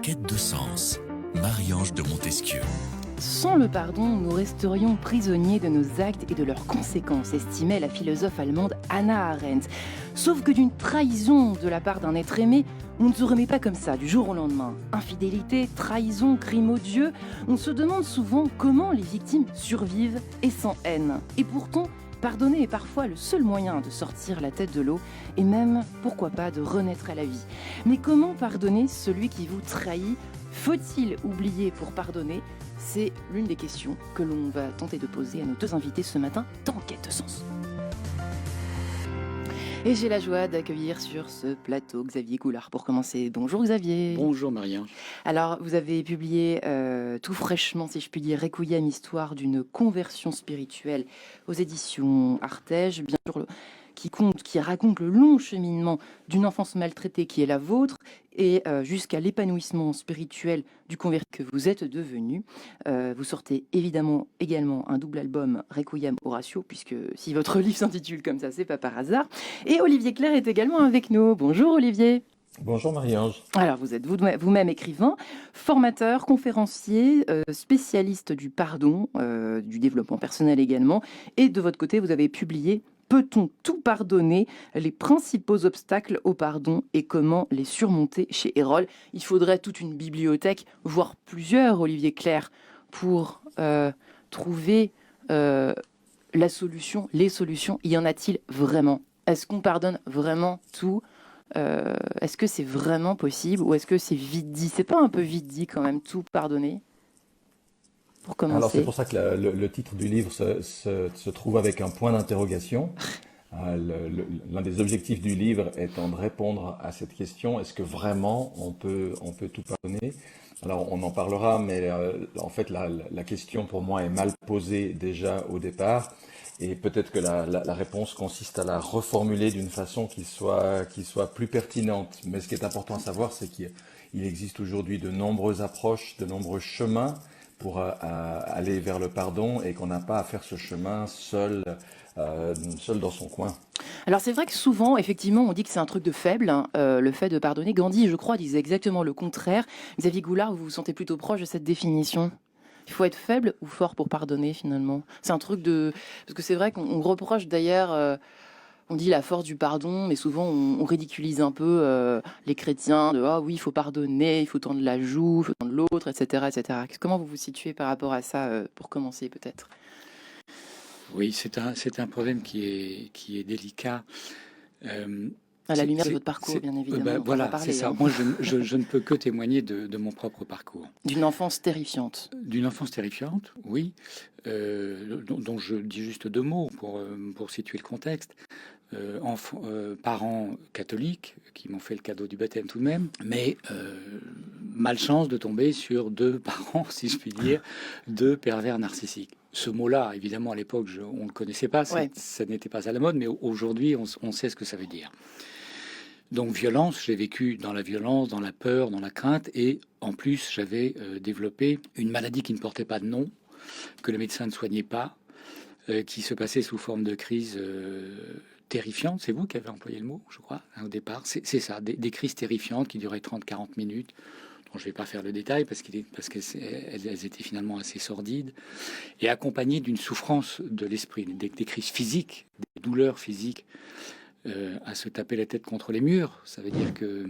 quête de sens, Marie-Ange de Montesquieu. Sans le pardon, nous resterions prisonniers de nos actes et de leurs conséquences, estimait la philosophe allemande Hannah Arendt. Sauf que d'une trahison de la part d'un être aimé, on ne se remet pas comme ça, du jour au lendemain. Infidélité, trahison, crime odieux, on se demande souvent comment les victimes survivent et sans haine. Et pourtant, pardonner est parfois le seul moyen de sortir la tête de l'eau et même, pourquoi pas, de renaître à la vie. Mais comment pardonner celui qui vous trahit ? Faut-il oublier pour pardonner ? C'est l'une des questions que l'on va tenter de poser à nos deux invités ce matin dans Quête de sens. Et j'ai la joie d'accueillir sur ce plateau Xavier Goulard pour commencer. Bonjour Xavier. Bonjour Marie-Ange. Alors vous avez publié tout fraîchement, si je puis dire, Requiem, histoire d'une conversion spirituelle aux éditions Artege, bien sûr, qui raconte le long cheminement d'une enfance maltraitée qui est la vôtre et jusqu'à l'épanouissement spirituel du converti que vous êtes devenu. Vous sortez évidemment également un double album Requiem Horatio, puisque si votre livre s'intitule comme ça, c'est pas par hasard. Et Olivier Clerc est également avec nous. Bonjour Olivier. Bonjour Marie-Ange. Alors vous êtes vous-même écrivain, formateur, conférencier, spécialiste du pardon, du développement personnel également. Et de votre côté, vous avez publié Peut-on tout pardonner ? Les principaux obstacles au pardon et comment les surmonter chez Erol. Il faudrait toute une bibliothèque, voire plusieurs, Olivier Clerc, pour trouver la solution, les solutions. Y en a-t-il vraiment ? Est-ce qu'on pardonne vraiment tout ? Est-ce que c'est vraiment possible ou est-ce que c'est vite dit ? C'est pas un peu vite dit quand même, tout pardonner ? Pour commencer. Alors c'est pour ça que le titre du livre se trouve avec un point d'interrogation. L'un des objectifs du livre étant de répondre à cette question, est-ce que vraiment on peut tout pardonner ? Alors on en parlera, mais en fait la question pour moi est mal posée déjà au départ. Et peut-être que la réponse consiste à la reformuler d'une façon qui soit plus pertinente. Mais ce qui est important à savoir, c'est qu'il existe aujourd'hui de nombreuses approches, de nombreux chemins pour aller vers le pardon et qu'on n'a pas à faire ce chemin seul dans son coin. Alors c'est vrai que souvent, effectivement, on dit que c'est un truc de faible, le fait de pardonner. Gandhi, je crois, disait exactement le contraire. Xavier Goulard, vous vous sentez plutôt proche de cette définition ? Il faut être faible ou fort pour pardonner, finalement ? C'est un truc de... Parce que c'est vrai qu'on reproche d'ailleurs... On dit la force du pardon, mais souvent on ridiculise un peu les chrétiens de « Ah oui, il faut pardonner, il faut tendre la joue, il faut tendre l'autre, etc. etc. » Comment vous vous situez par rapport à ça, pour commencer peut-être ? Oui, c'est un problème qui est délicat. À la lumière de votre parcours, bien évidemment. Voilà, c'est ça. Moi, je ne peux que témoigner de mon propre parcours. D'une enfance terrifiante. D'une enfance terrifiante, oui, dont je dis juste deux mots pour situer le contexte. Parents catholiques qui m'ont fait le cadeau du baptême tout de même, mais malchance de tomber sur deux parents, si je puis dire, deux pervers narcissiques. Ce mot-là, évidemment, à l'époque, on ne le connaissait pas, ça n'était pas à la mode, mais aujourd'hui, on sait ce que ça veut dire. Donc violence, j'ai vécu dans la violence, dans la peur, dans la crainte, et en plus, j'avais développé une maladie qui ne portait pas de nom, que le médecin ne soignait pas, qui se passait sous forme de crise terrifiante. C'est vous qui avez employé le mot, je crois, au départ. C'est ça, des crises terrifiantes qui duraient 30-40 minutes. Dont je ne vais pas faire le détail parce qu'elles étaient finalement assez sordides et accompagnées d'une souffrance de l'esprit, des crises physiques, des douleurs physiques, à se taper la tête contre les murs. Ça veut dire que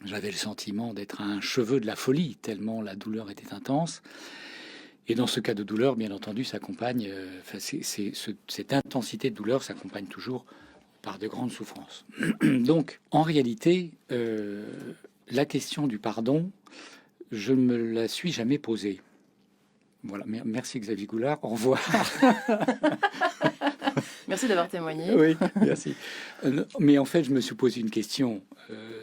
j'avais le sentiment d'être à un cheveu de la folie, tellement la douleur était intense. Et dans ce cas de douleur, bien entendu, s'accompagne, cette intensité de douleur s'accompagne toujours par de grandes souffrances. Donc, en réalité, la question du pardon, je ne me la suis jamais posée. Voilà, merci Xavier Goulard, au revoir. Merci d'avoir témoigné. Oui, merci. Mais en fait, je me suis posé une question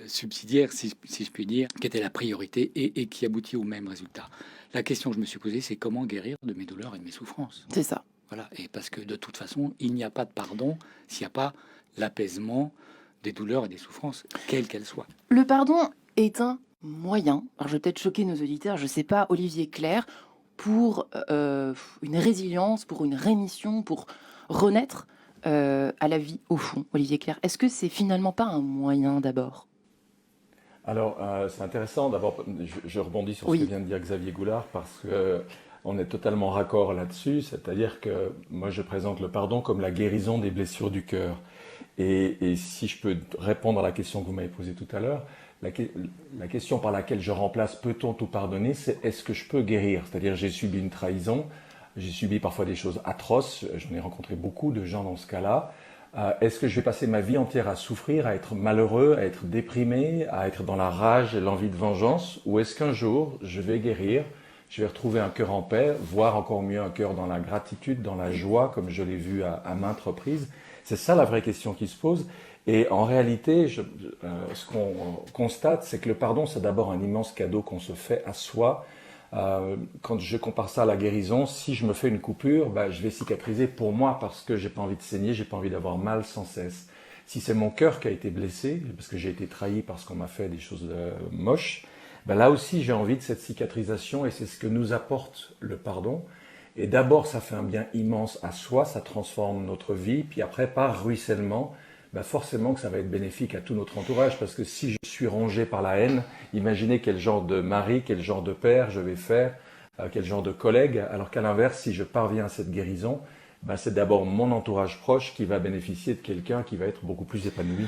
subsidiaire, si je puis dire, qui était la priorité et qui aboutit au même résultat. La question que je me suis posée, c'est comment guérir de mes douleurs et de mes souffrances. C'est ça. Voilà, et parce que de toute façon, il n'y a pas de pardon s'il n'y a pas l'apaisement des douleurs et des souffrances, quelles qu'elles soient. Le pardon est un moyen, alors je vais peut-être choquer nos auditeurs, je ne sais pas, Olivier Clerc, pour une résilience, pour une rémission, pour renaître à la vie au fond, Olivier Clerc. Est-ce que c'est finalement pas un moyen d'abord ? Alors, c'est intéressant. D'abord, je rebondis sur ce que Oui, vient de dire Xavier Goulard parce que on est totalement raccord là-dessus. C'est-à-dire que moi, je présente le pardon comme la guérison des blessures du cœur. Et si je peux répondre à la question que vous m'avez posée tout à l'heure, la question par laquelle je remplace peut-on tout pardonner, c'est est-ce que je peux guérir? C'est-à-dire, j'ai subi une trahison, j'ai subi parfois des choses atroces, j'en ai rencontré beaucoup de gens dans ce cas-là. Est-ce que je vais passer ma vie entière à souffrir, à être malheureux, à être déprimé, à être dans la rage et l'envie de vengeance? Ou est-ce qu'un jour, je vais guérir, je vais retrouver un cœur en paix, voire encore mieux un cœur dans la gratitude, dans la joie, comme je l'ai vu à maintes reprises? C'est ça la vraie question qui se pose. Et en réalité, ce qu'on constate, c'est que le pardon, c'est d'abord un immense cadeau qu'on se fait à soi. Quand je compare ça à la guérison, si je me fais une coupure, ben, je vais cicatriser pour moi parce que j'ai pas envie de saigner, j'ai pas envie d'avoir mal sans cesse. Si c'est mon cœur qui a été blessé, parce que j'ai été trahi parce qu'on m'a fait des choses moches, ben là aussi j'ai envie de cette cicatrisation et c'est ce que nous apporte le pardon. Et d'abord, ça fait un bien immense à soi, ça transforme notre vie, puis après, par ruissellement, ben forcément que ça va être bénéfique à tout notre entourage, parce que si je suis rongé par la haine, imaginez quel genre de mari, quel genre de père je vais faire, quel genre de collègue, alors qu'à l'inverse, si je parviens à cette guérison, ben c'est d'abord mon entourage proche qui va bénéficier de quelqu'un qui va être beaucoup plus épanoui.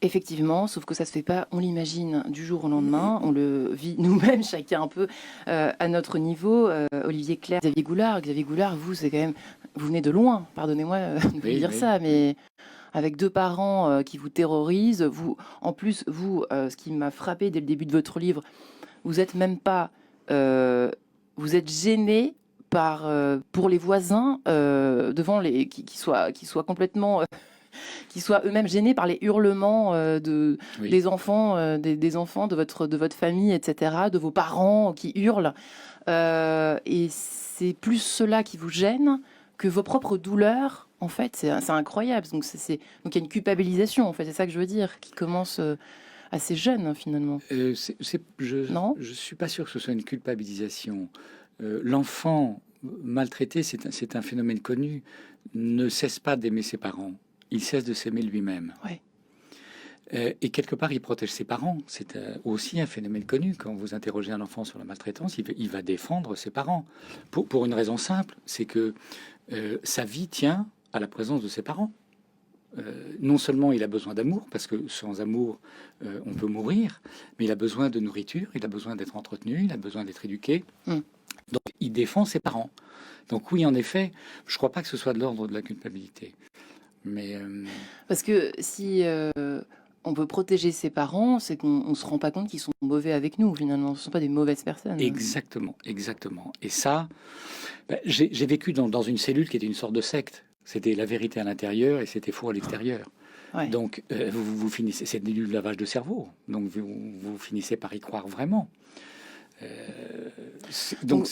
effectivement, sauf que ça se fait pas, on l'imagine du jour au lendemain, on le vit nous-mêmes, chacun un peu à notre niveau. Olivier Clerc, Xavier Goulard, vous, c'est quand même, vous venez de loin, pardonnez-moi de vous Oui, dire oui, ça, oui. mais avec deux parents qui vous terrorisent, vous, en plus, vous, ce qui m'a frappé dès le début de votre livre, vous êtes même pas, euh, vous êtes gêné par, pour les voisins devant les, qui soient complètement qui soient eux-mêmes gênés par les hurlements Oui. des enfants, des enfants de votre famille, etc., de vos parents qui hurlent. Et c'est plus cela qui vous gêne que vos propres douleurs. En fait, c'est incroyable. Donc il y a une culpabilisation, en fait, c'est ça que je veux dire, qui commence assez jeune, finalement. Je Non? ne suis pas sûr que ce soit une culpabilisation. L'enfant maltraité, c'est un phénomène connu, ne cesse pas d'aimer ses parents. Il cesse de s'aimer lui-même. Ouais. Et quelque part, il protège ses parents. C'est aussi un phénomène connu. Quand vous interrogez un enfant sur la maltraitance, il va défendre ses parents. Pour une raison simple, c'est que sa vie tient à la présence de ses parents. Non seulement il a besoin d'amour, parce que sans amour, on peut mourir, mais il a besoin de nourriture, il a besoin d'être entretenu, il a besoin d'être éduqué. Mm. Donc il défend ses parents. Donc oui, en effet, je ne crois pas que ce soit de l'ordre de la culpabilité. Mais Parce que si on veut protéger ses parents, c'est qu'on ne se rend pas compte qu'ils sont mauvais avec nous, finalement. Ce ne sont pas des mauvaises personnes. exactement, exactement. Et ça, ben, j'ai vécu dans une cellule qui était une sorte de secte. C'était la vérité à l'intérieur et c'était faux à l'extérieur. Ouais. Donc vous finissez, c'est du lavage de cerveau. Donc vous finissez par y croire vraiment.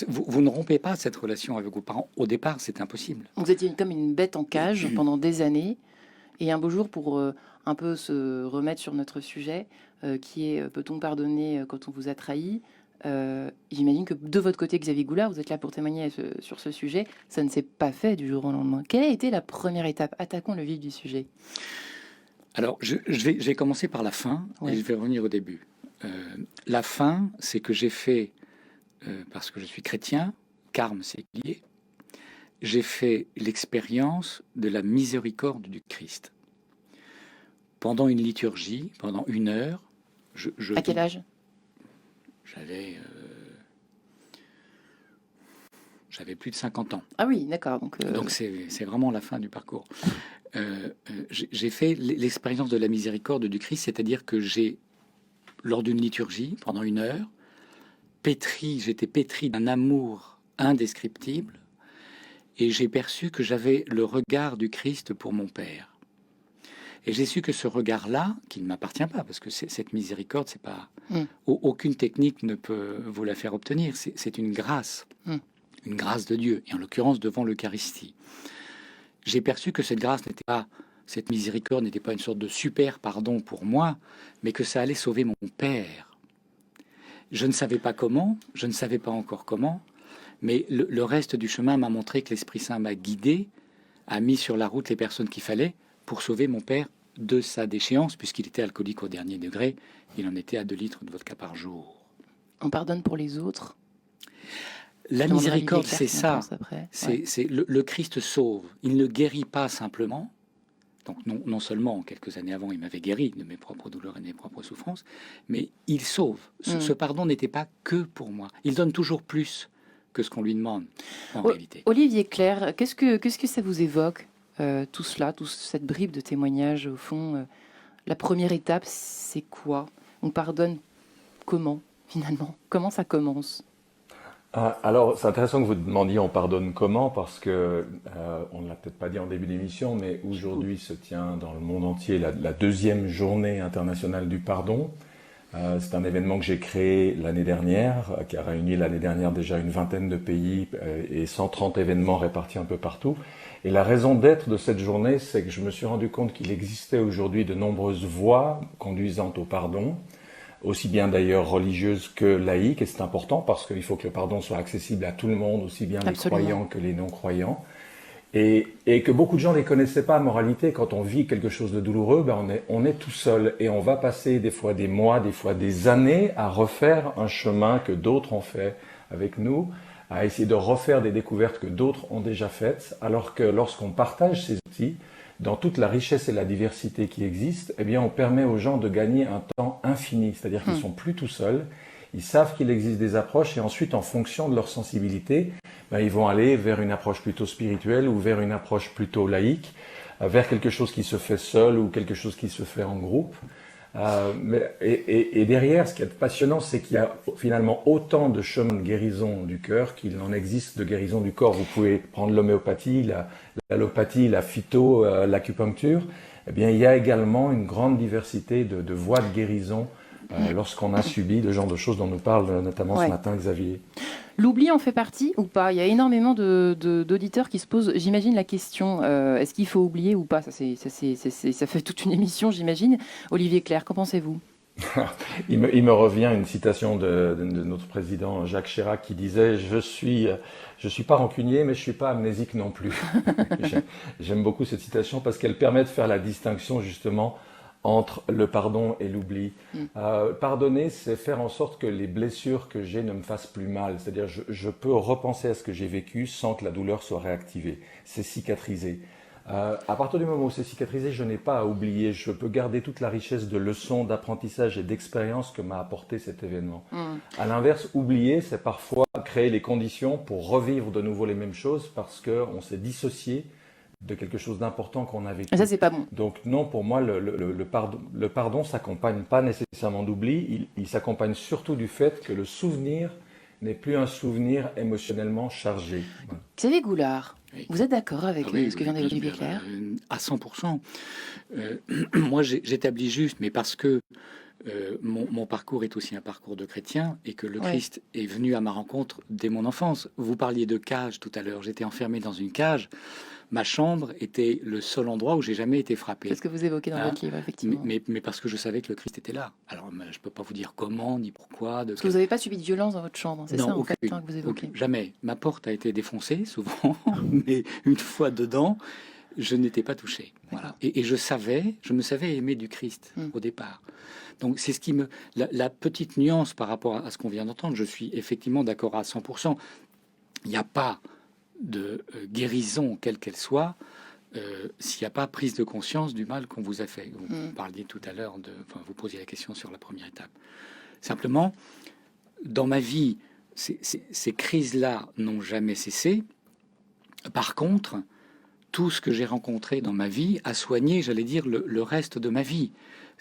Vous ne rompez pas cette relation avec vos parents. Au départ, c'est impossible. Vous étiez comme une bête en cage pendant des années. Et un beau jour, pour un peu se remettre sur notre sujet, qui est peut-on pardonner quand on vous a trahi? J'imagine que de votre côté, Xavier Goulard, vous êtes là pour témoigner sur ce sujet. Ça ne s'est pas fait du jour au lendemain. Quelle a été la première étape? Attaquons le vif du sujet. Alors, je vais commencer par la fin Ouais. et je vais revenir au début. La fin, c'est que j'ai fait, parce que je suis chrétien, carme c'est lié, j'ai fait l'expérience de la miséricorde du Christ. Pendant une liturgie, pendant 1 heure, À quel âge? j'avais plus de 50 ans. Ah oui, d'accord. Donc c'est vraiment la fin du parcours. J'ai fait l'expérience de la miséricorde du Christ, c'est-à-dire que j'ai, lors d'une liturgie, pendant 1 heure, j'étais pétri d'un amour indescriptible, et j'ai perçu que j'avais le regard du Christ pour mon Père. Et j'ai su que ce regard-là, qui ne m'appartient pas, parce que cette miséricorde, c'est pas aucune technique ne peut vous la faire obtenir. C'est une grâce de Dieu, et en l'occurrence devant l'Eucharistie. J'ai perçu que cette miséricorde n'était pas une sorte de super pardon pour moi, mais que ça allait sauver mon Père. Je ne savais pas comment, je ne savais pas encore comment, mais le reste du chemin m'a montré que l'Esprit Saint m'a guidé, a mis sur la route les personnes qu'il fallait pour sauver mon Père de sa déchéance, puisqu'il était alcoolique au dernier degré. Il en était à 2 litres de vodka par jour. On pardonne pour les autres. La Je demanderai à miséricorde, Olivier c'est Clerc ça. qu'on pense après. Ouais. C'est le Christ sauve. Il ne guérit pas simplement. Donc non seulement quelques années avant, il m'avait guéri de mes propres douleurs et de mes propres souffrances, mais il sauve. Ce pardon n'était pas que pour moi. Il donne toujours plus que ce qu'on lui demande, en réalité. Olivier Clerc, qu'est-ce que ça vous évoque, tout cela, toute cette bribe de témoignages, au fond la première étape, c'est quoi? On pardonne comment, finalement? Comment ça commence? Alors, c'est intéressant que vous demandiez on pardonne comment, parce que on ne l'a peut-être pas dit en début d'émission, mais aujourd'hui se tient dans le monde entier la deuxième journée internationale du pardon. C'est un événement que j'ai créé l'année dernière, qui a réuni l'année dernière déjà une vingtaine de pays et 130 événements répartis un peu partout. Et la raison d'être de cette journée, c'est que je me suis rendu compte qu'il existait aujourd'hui de nombreuses voies conduisant au pardon, aussi bien d'ailleurs religieuses que laïques, et c'est important parce qu'il faut que le pardon soit accessible à tout le monde, aussi bien les croyants que les non-croyants. Et que beaucoup de gens ne les connaissaient pas. En moralité, quand on vit quelque chose de douloureux, on est tout seul et on va passer des fois des mois, des fois des années à refaire un chemin que d'autres ont fait avec nous, à essayer de refaire des découvertes que d'autres ont déjà faites, alors que lorsqu'on partage ces outils, dans toute la richesse et la diversité qui existent, eh bien, on permet aux gens de gagner un temps infini, c'est-à-dire qu'ils ne sont plus tout seuls. Ils savent qu'il existe des approches et ensuite, en fonction de leur sensibilité, ils vont aller vers une approche plutôt spirituelle ou vers une approche plutôt laïque, vers quelque chose qui se fait seul ou quelque chose qui se fait en groupe. Et derrière, ce qui est passionnant, c'est qu'il y a finalement autant de chemins de guérison du cœur qu'il en existe de guérison du corps. Vous pouvez prendre l'homéopathie, l'allopathie, la phyto, l'acupuncture. Eh bien, il y a également une grande diversité de voies de guérison lorsqu'on a subi le genre de choses dont nous parle notamment ce matin Xavier. L'oubli en fait partie ou pas? Il y a énormément d'auditeurs qui se posent, j'imagine, la question est-ce qu'il faut oublier ou pas? Ça fait toute une émission, j'imagine. Olivier Clerc, qu'en pensez-vous? Il me revient une citation de notre président Jacques Chirac qui disait « Je suis pas rancunier, mais je suis pas amnésique non plus ». J'aime beaucoup cette citation parce qu'elle permet de faire la distinction justement entre le pardon et l'oubli. Pardonner, c'est faire en sorte que les blessures que j'ai ne me fassent plus mal. C'est-à-dire, je peux repenser à ce que j'ai vécu sans que la douleur soit réactivée. C'est cicatriser. À partir du moment où c'est cicatrisé, je n'ai pas à oublier. Je peux garder toute la richesse de leçons, d'apprentissage et d'expérience que m'a apporté cet événement. À l'inverse, oublier, c'est parfois créer les conditions pour revivre de nouveau les mêmes choses parce qu'on s'est dissocié de quelque chose d'important qu'on a vécu. Et ça, c'est pas bon. Donc non, pour moi, le pardon s'accompagne pas nécessairement d'oubli, il s'accompagne surtout du fait que le souvenir n'est plus un souvenir émotionnellement chargé. Voilà. Xavier Goulard, vous êtes d'accord avec ce que vient d'évoquer Olivier Clerc? À 100%. Moi, j'établis juste, mais parce que mon parcours est aussi un parcours de chrétien et que le Christ est venu à ma rencontre dès mon enfance. Vous parliez de cage tout à l'heure. J'étais enfermé dans une cage. Ma chambre était le seul endroit où j'ai jamais été frappé. C'est ce que vous évoquez dans votre livre, effectivement. Mais parce que je savais que le Christ était là. Alors, je ne peux pas vous dire comment ni pourquoi. Parce que vous n'avez pas subi de violence dans votre chambre, c'est ça, en fait, que vous évoquez. Jamais. Ma porte a été défoncée, souvent, mais une fois dedans, je n'étais pas touché. Voilà. Et je me savais aimer du Christ au départ. Donc, c'est ce qui me... La petite nuance par rapport à ce qu'on vient d'entendre, je suis effectivement d'accord à 100%. Il n'y a pas de guérison, quelle qu'elle soit, s'il n'y a pas prise de conscience du mal qu'on vous a fait. Vous parliez tout à l'heure, vous posiez la question sur la première étape. Simplement, dans ma vie, ces crises-là n'ont jamais cessé. Par contre, tout ce que j'ai rencontré dans ma vie a soigné, j'allais dire, le reste de ma vie.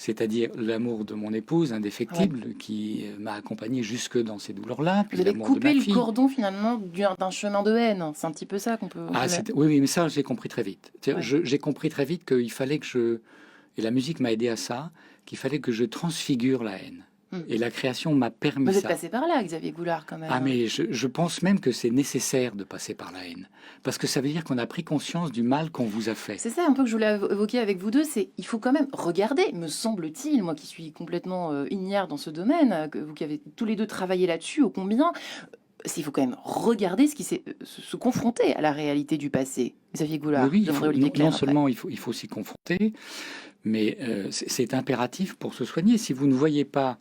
C'est-à-dire l'amour de mon épouse indéfectible qui m'a accompagné jusque dans ces douleurs-là. Vous avez coupé le cordon finalement d'un chemin de haine. C'est un petit peu ça qu'on peut... Oui, mais ça, j'ai compris très vite. J'ai compris très vite qu'il fallait que et la musique m'a aidé à ça, qu'il fallait que je transfigure la haine. Et la création m'a permis ça. Vous êtes passé par là, Xavier Goulard, quand même. Mais je pense même que c'est nécessaire de passer par la haine. Parce que ça veut dire qu'on a pris conscience du mal qu'on vous a fait. C'est ça un peu que je voulais évoquer avec vous deux, c'est il faut quand même regarder, me semble-t-il, moi qui suis complètement ignare dans ce domaine, que vous qui avez tous les deux travaillé là-dessus, ô combien, il faut quand même regarder ce qui se confronter à la réalité du passé. Xavier Goulard, oui, Olivier Clerc, non seulement il faut s'y confronter, Mais c'est impératif pour se soigner. Si vous ne voyez pas...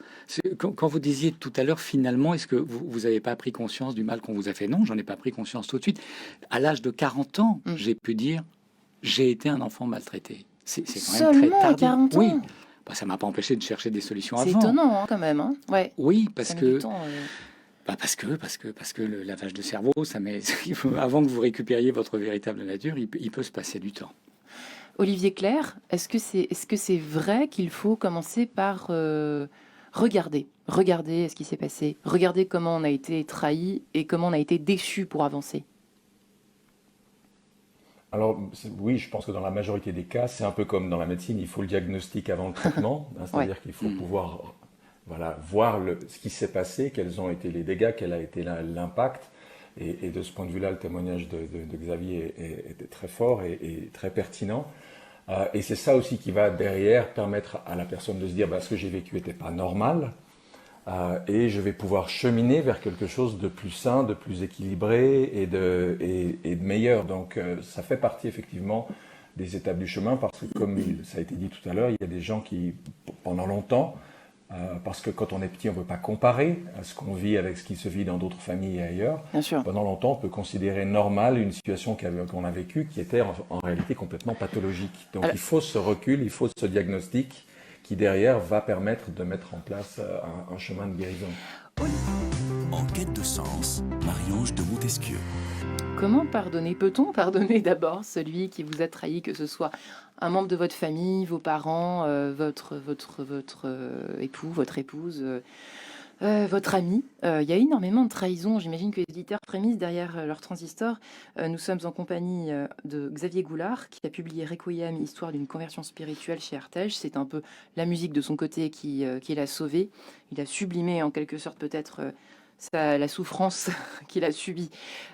Quand vous disiez tout à l'heure, finalement, est-ce que vous n'avez pas pris conscience du mal qu'on vous a fait? Non, j'en ai pas pris conscience tout de suite. À l'âge de 40 ans, j'ai pu dire, j'ai été un enfant maltraité. C'est quand même très Seulement tardif. 40 ans. Oui, bah, ça ne m'a pas empêché de chercher des solutions C'est avant. étonnant, hein, quand même. Hein. Ouais. Oui, parce Ça met que... du temps, Bah parce que le lavage de cerveau, avant que vous récupériez votre véritable nature, il peut se passer du temps. Olivier Clerc, est-ce que c'est vrai qu'il faut commencer par regarder ce qui s'est passé, regarder comment on a été trahi et comment on a été déçu pour avancer? Alors oui, je pense que dans la majorité des cas, c'est un peu comme dans la médecine, il faut le diagnostic avant le traitement, hein, c'est-à-dire qu'il faut pouvoir voir ce qui s'est passé, quels ont été les dégâts, quel a été l'impact. Et de ce point de vue-là, le témoignage de Xavier était très fort et très pertinent. Et c'est ça aussi qui va derrière permettre à la personne de se dire ce que j'ai vécu n'était pas normal et je vais pouvoir cheminer vers quelque chose de plus sain, de plus équilibré et de meilleur. Donc ça fait partie effectivement des étapes du chemin parce que comme ça a été dit tout à l'heure, il y a des gens qui, pendant longtemps, parce que quand on est petit, on ne peut pas comparer à ce qu'on vit avec ce qui se vit dans d'autres familles et ailleurs. Bien sûr. Pendant longtemps, on peut considérer normal une situation qu'on a vécue qui était en réalité complètement pathologique. Donc il faut ce recul, il faut ce diagnostic qui derrière va permettre de mettre en place un chemin de guérison. En quête de sens, Marie-Ange de Montesquieu. Comment pardonner? Peut-on pardonner d'abord celui qui vous a trahi, que ce soit un membre de votre famille, vos parents, votre époux, votre épouse, votre ami? Il y a énormément de trahisons. J'imagine que les éditeurs frémissent derrière leur transistor. Nous sommes en compagnie de Xavier Goulard, qui a publié Requiem, histoire d'une conversion spirituelle chez Artege. C'est un peu la musique de son côté qui l'a sauvé. Il a sublimé en quelque sorte peut-être la souffrance qu'il a subie,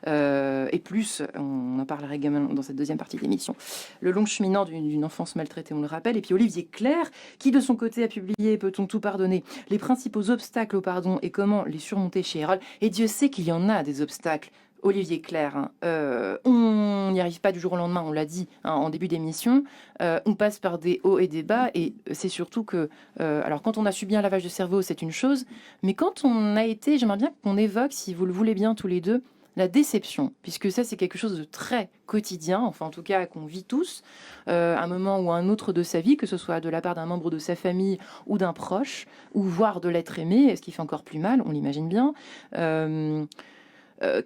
et plus, on en parlera également dans cette deuxième partie de l'émission, le long cheminant d'une enfance maltraitée, on le rappelle. Et puis Olivier Clerc, qui de son côté a publié Peut-on tout pardonner? Les principaux obstacles au pardon et comment les surmonter chez Erol. Et Dieu sait qu'il y en a des obstacles. Olivier Clerc, on n'y arrive pas du jour au lendemain, on l'a dit en début d'émission, on passe par des hauts et des bas, et c'est surtout que, alors quand on a subi un lavage de cerveau, c'est une chose, mais quand on a été, j'aimerais bien qu'on évoque, si vous le voulez bien tous les deux, la déception, puisque ça c'est quelque chose de très quotidien, enfin en tout cas qu'on vit tous, à un moment ou à un autre de sa vie, que ce soit de la part d'un membre de sa famille ou d'un proche, ou voire de l'être aimé, ce qui fait encore plus mal, on l'imagine bien.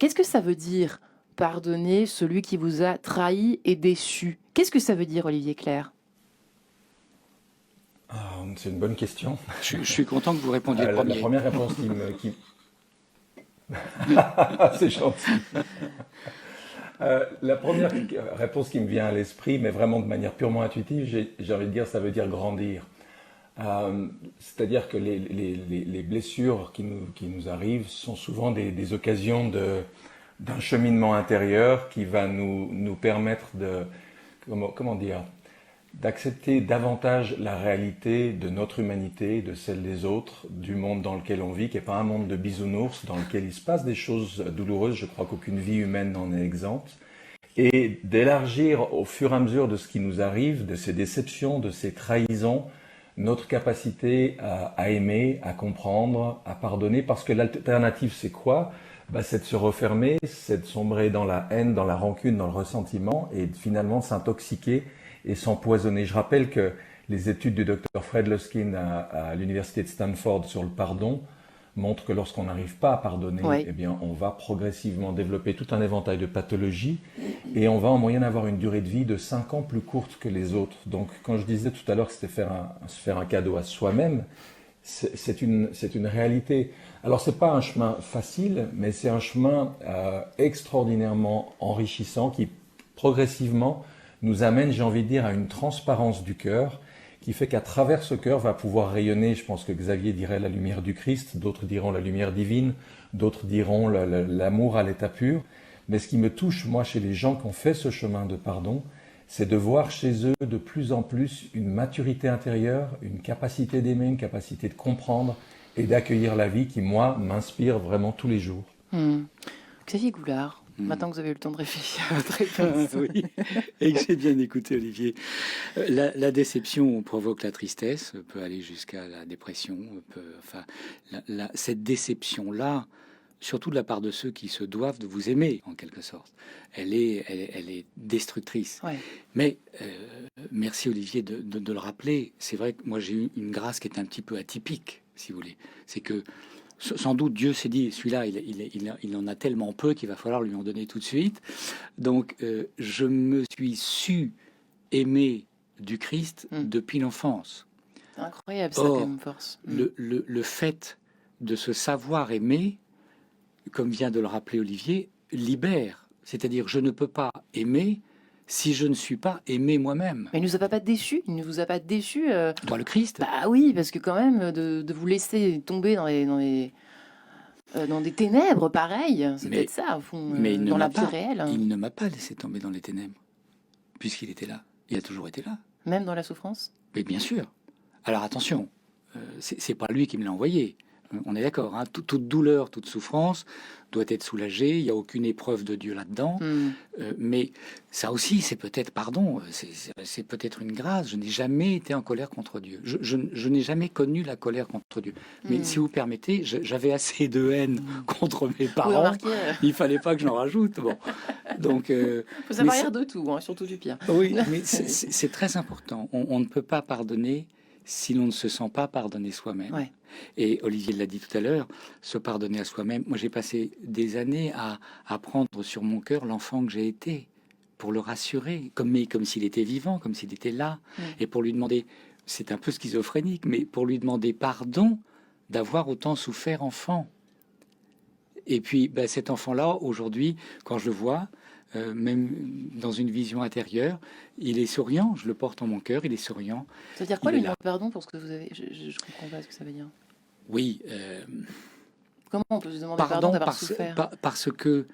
Qu'est-ce que ça veut dire pardonner celui qui vous a trahi et déçu? Qu'est-ce que ça veut dire, Olivier Clerc? C'est une bonne question. Je suis content que vous répondiez le premier. La première réponse c'est gentil. La première réponse qui me vient à l'esprit, mais vraiment de manière purement intuitive, j'ai envie de dire, ça veut dire grandir. C'est-à-dire que les blessures qui nous arrivent sont souvent des occasions d'un cheminement intérieur qui va nous permettre d'accepter davantage la réalité de notre humanité, de celle des autres, du monde dans lequel on vit, qui n'est pas un monde de bisounours, dans lequel il se passe des choses douloureuses. Je crois qu'aucune vie humaine n'en est exempte. Et d'élargir au fur et à mesure de ce qui nous arrive, de ces déceptions, de ces trahisons, notre capacité à aimer, à comprendre, à pardonner, parce que l'alternative, c'est quoi? C'est de se refermer, c'est de sombrer dans la haine, dans la rancune, dans le ressentiment, et finalement s'intoxiquer et s'empoisonner. Je rappelle que les études du docteur Fred Luskin à l'université de Stanford sur le pardon montrent que lorsqu'on n'arrive pas à pardonner, eh bien, on va progressivement développer tout un éventail de pathologies et on va en moyenne avoir une durée de vie de 5 ans plus courte que les autres. Donc, quand je disais tout à l'heure que c'était se faire un cadeau à soi-même, c'est une réalité. Alors, c'est pas un chemin facile, mais c'est un chemin extraordinairement enrichissant qui, progressivement, nous amène, j'ai envie de dire, à une transparence du cœur qui fait qu'à travers ce cœur va pouvoir rayonner, je pense que Xavier dirait la lumière du Christ, d'autres diront la lumière divine, d'autres diront l'amour à l'état pur. Mais ce qui me touche, moi, chez les gens qui ont fait ce chemin de pardon, c'est de voir chez eux de plus en plus une maturité intérieure, une capacité d'aimer, une capacité de comprendre et d'accueillir la vie qui, moi, m'inspire vraiment tous les jours. Xavier Goulard, Maintenant que vous avez eu le temps de réfléchir à votre réponse. Oui, et que j'ai bien écouté, Olivier. La déception provoque la tristesse, peut aller jusqu'à la dépression. Cette déception-là, surtout de la part de ceux qui se doivent de vous aimer, en quelque sorte, elle est destructrice. Ouais. Mais merci, Olivier, de le rappeler. C'est vrai que moi, j'ai eu une grâce qui est un petit peu atypique, si vous voulez. C'est que sans doute, Dieu s'est dit, celui-là, il en a tellement peu qu'il va falloir lui en donner tout de suite. Donc, je me suis su aimer du Christ depuis l'enfance. C'est incroyable, ça, Or, comme force. le fait de se savoir aimer, comme vient de le rappeler Olivier, libère. C'est-à-dire, je ne peux pas aimer si je ne suis pas aimé moi-même. Mais il ne nous a pas déçus. Il ne vous a pas déçus. Toi, le Christ. Bah oui, parce que quand même, de vous laisser tomber dans des ténèbres, pareil, c'est Mais- peut-être ça, au fond, mais il ne dans la m'a vie pas- réelle, hein. Il ne m'a pas laissé tomber dans les ténèbres, puisqu'il était là. Il a toujours été là. Même dans la souffrance. Mais bien sûr. Alors attention, c'est pas lui qui me l'a envoyé. On est d'accord. Hein. Toute douleur, toute souffrance doit être soulagée. Il n'y a aucune épreuve de Dieu là-dedans. Mais ça aussi, c'est peut-être, pardon, c'est peut-être une grâce. Je n'ai jamais été en colère contre Dieu. Je n'ai jamais connu la colère contre Dieu. Mais si vous permettez, j'avais assez de haine contre mes Vous parents. remarquez, Il fallait pas que j'en rajoute. Bon. Donc, faut savoir mais rire de tout, hein, surtout du pire. oui, mais c'est très important. On ne peut pas pardonner si l'on ne se sent pas pardonner soi-même. Ouais. Et Olivier l'a dit tout à l'heure, se pardonner à soi-même. Moi, j'ai passé des années à prendre sur mon cœur l'enfant que j'ai été, pour le rassurer, comme s'il était vivant, comme s'il était là, et pour lui demander, c'est un peu schizophrénique, mais pour lui demander pardon d'avoir autant souffert enfant. Et puis, cet enfant-là, aujourd'hui, quand je le vois, même dans une vision intérieure, il est souriant, je le porte en mon cœur, il est souriant. Ça veut dire quoi, Il est lui là. demander pardon pour ce que vous avez... Je comprends pas ce que ça veut dire. Oui, Comment on peut se demander pardon pardon d'avoir souffert? parce que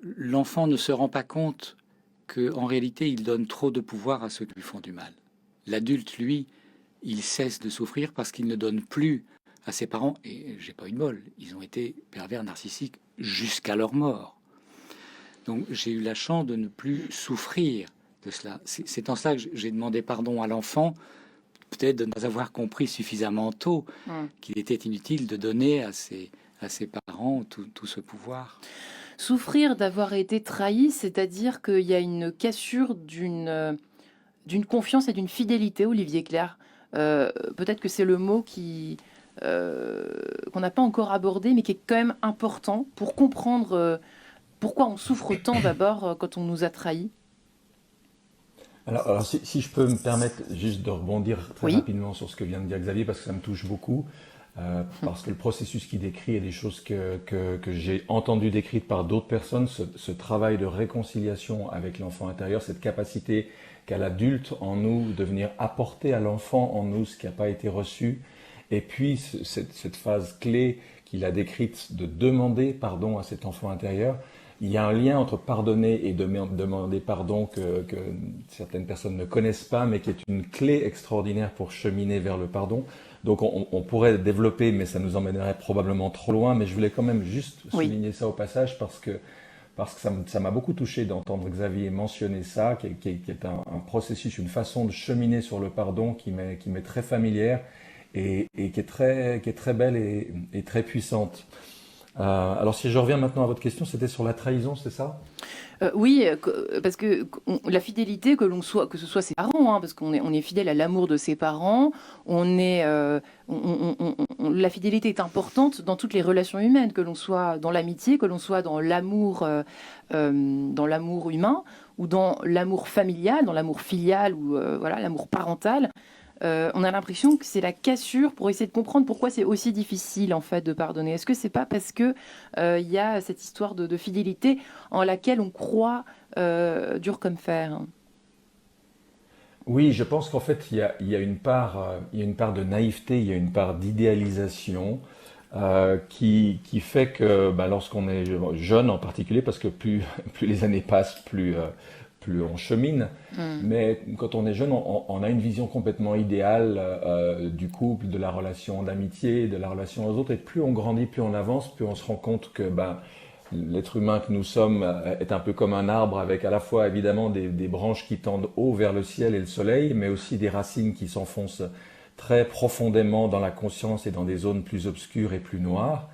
l'enfant ne se rend pas compte qu'en réalité, il donne trop de pouvoir à ceux qui lui font du mal. L'adulte, lui, il cesse de souffrir parce qu'il ne donne plus à ses parents, et j'ai pas eu de bol, ils ont été pervers narcissiques jusqu'à leur mort. Donc j'ai eu la chance de ne plus souffrir de cela. C'est en cela que j'ai demandé pardon à l'enfant, peut-être de ne pas avoir compris suffisamment tôt qu'il était inutile de donner à ses parents tout ce pouvoir. Souffrir d'avoir été trahi, c'est-à-dire qu'il y a une cassure d'une confiance et d'une fidélité, Olivier Clerc. Peut-être que c'est le mot qu'on n'a pas encore abordé, mais qui est quand même important pour comprendre pourquoi on souffre tant d'abord quand on nous a trahis. Alors si je peux me permettre juste de rebondir très Oui. rapidement sur ce que vient de dire Xavier, parce que ça me touche beaucoup, parce que le processus qu'il décrit est des choses que j'ai entendu décrites par d'autres personnes, ce travail de réconciliation avec l'enfant intérieur, cette capacité qu'a l'adulte en nous de venir apporter à l'enfant en nous ce qui n'a pas été reçu, et puis cette phase clé qu'il a décrite de demander pardon à cet enfant intérieur. Il y a un lien entre pardonner et demander pardon que certaines personnes ne connaissent pas, mais qui est une clé extraordinaire pour cheminer vers le pardon. Donc on pourrait développer, mais ça nous emmènerait probablement trop loin. Mais je voulais quand même juste souligner ça au passage parce que ça m'a beaucoup touché d'entendre Xavier mentionner ça, qui est un processus, une façon de cheminer sur le pardon qui m'est très familière et qui est très belle et très puissante. Alors si je reviens maintenant à votre question, c'était sur la trahison, c'est ça ? Oui, parce que la fidélité, que ce soit ses parents, parce qu'on est fidèle à l'amour de ses parents, la fidélité est importante dans toutes les relations humaines, que l'on soit dans l'amitié, que l'on soit dans l'amour humain, ou dans l'amour familial, dans l'amour filial, ou l'amour parental. On a l'impression que c'est la cassure pour essayer de comprendre pourquoi c'est aussi difficile en fait de pardonner. Est-ce que c'est pas parce que il y a cette histoire de fidélité en laquelle on croit dur comme fer? Oui, je pense qu'en fait il y a une part de naïveté, il y a une part d'idéalisation qui fait que lorsqu'on est jeune en particulier, parce que plus les années passent, plus on chemine. Mais quand on est jeune, on a une vision complètement idéale du couple, de la relation d'amitié, de la relation aux autres. Et plus on grandit, plus on avance, plus on se rend compte que l'être humain que nous sommes est un peu comme un arbre avec à la fois évidemment des branches qui tendent haut vers le ciel et le soleil, mais aussi des racines qui s'enfoncent très profondément dans la conscience et dans des zones plus obscures et plus noires.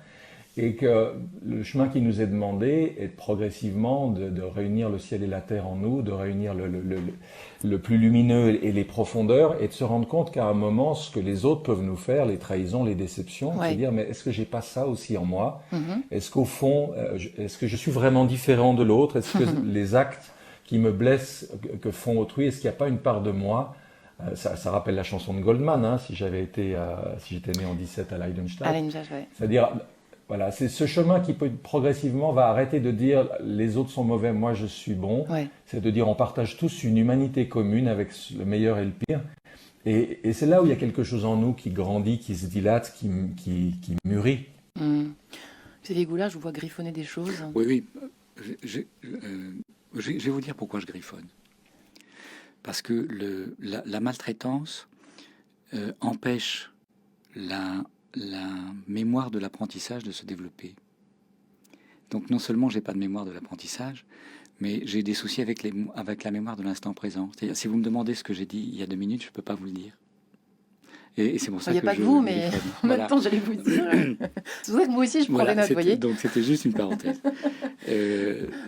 Et que le chemin qui nous est demandé est progressivement de réunir le ciel et la terre en nous, de réunir le plus lumineux et les profondeurs, et de se rendre compte qu'à un moment, ce que les autres peuvent nous faire, les trahisons, les déceptions, c'est dire, mais est-ce que j'ai pas ça aussi en moi? Est-ce qu'au fond, est-ce que je suis vraiment différent de l'autre? Est-ce que les actes qui me blessent, que font autrui, est-ce qu'il n'y a pas une part de moi? Ça rappelle la chanson de Goldman, hein, si j'étais né en 17 à Leidenstadt. C'est-à-dire, voilà, c'est ce chemin qui progressivement va arrêter de dire les autres sont mauvais, moi je suis bon. C'est de dire on partage tous une humanité commune avec le meilleur et le pire. Et c'est là où il y a quelque chose en nous qui grandit, qui se dilate, qui mûrit. Xavier Goulard, je vous vois griffonner des choses. Oui. Je vais vous dire pourquoi je griffonne. Parce que la maltraitance empêche la mémoire de l'apprentissage de se développer. Donc non seulement j'ai pas de mémoire de l'apprentissage, mais j'ai des soucis avec la mémoire de l'instant présent. C'est-à-dire, si vous me demandez ce que j'ai dit il y a 2 minutes, je peux pas vous le dire. Et c'est pour ça que il n'y a pas de vous, mais en même temps, j'allais vous dire. C'est pour ça que moi aussi, je prends les notes, vous voyez. Donc c'était juste une parenthèse.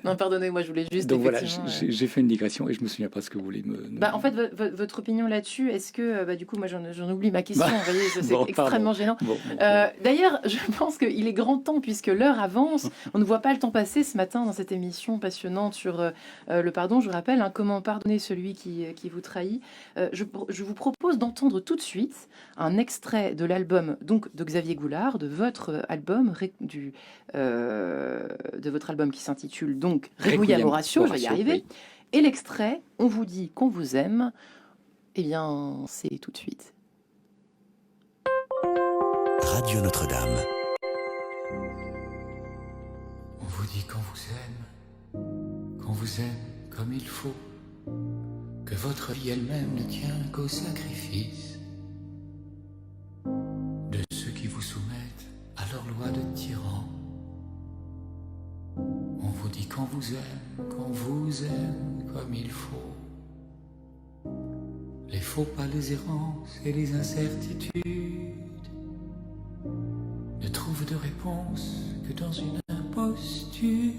Non, pardonnez-moi, je voulais juste. Donc voilà, j'ai fait une digression et je me souviens pas ce que vous voulez me. En fait, votre opinion là-dessus, est-ce que, du coup, moi, j'en oublie ma question. Vous voyez, c'est extrêmement gênant. D'ailleurs, je pense qu'il est grand temps, puisque l'heure avance. On ne voit pas le temps passer ce matin dans cette émission passionnante sur le pardon. Je rappelle, comment pardonner celui qui vous trahit. Je vous propose d'entendre tout de suite un extrait de l'album donc de Xavier Goulard, de votre album qui s'intitule donc Requiem Horatio, je vais y arriver. Oui. Et l'extrait, on vous dit qu'on vous aime, eh bien c'est tout de suite. Radio Notre-Dame. On vous dit qu'on vous aime comme il faut, que votre vie elle-même ne tient qu'au sacrifice de ceux qui vous soumettent à leur loi de tyran. On vous dit qu'on vous aime comme il faut. Les faux pas, les errances et les incertitudes ne trouvent de réponse que dans une imposture.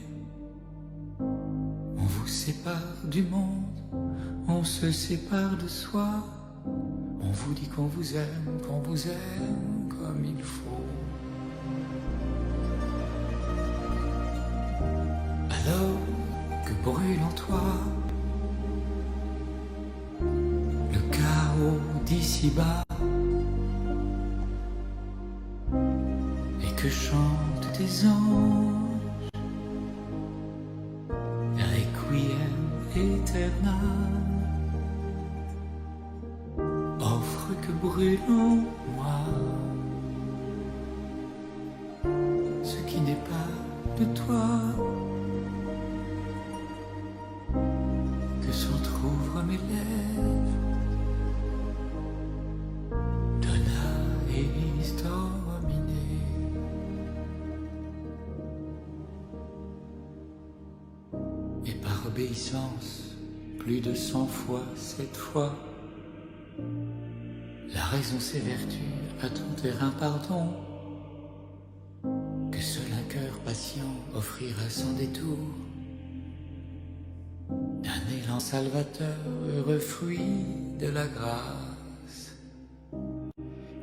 On vous sépare du monde, on se sépare de soi. On vous dit qu'on vous aime comme il faut. Alors que brûle en toi le chaos d'ici-bas et que chantent tes anges Requiem aeternam, offre que brûle en moi ce qui n'est pas de toi, que s'entr'ouvrent mes lèvres, dona eis domine. Et par obéissance, plus de 100 fois, 7 fois, la raison s'évertue à tenter un pardon que seul un cœur patient offrira sans détour. D'un élan salvateur, heureux fruit de la grâce.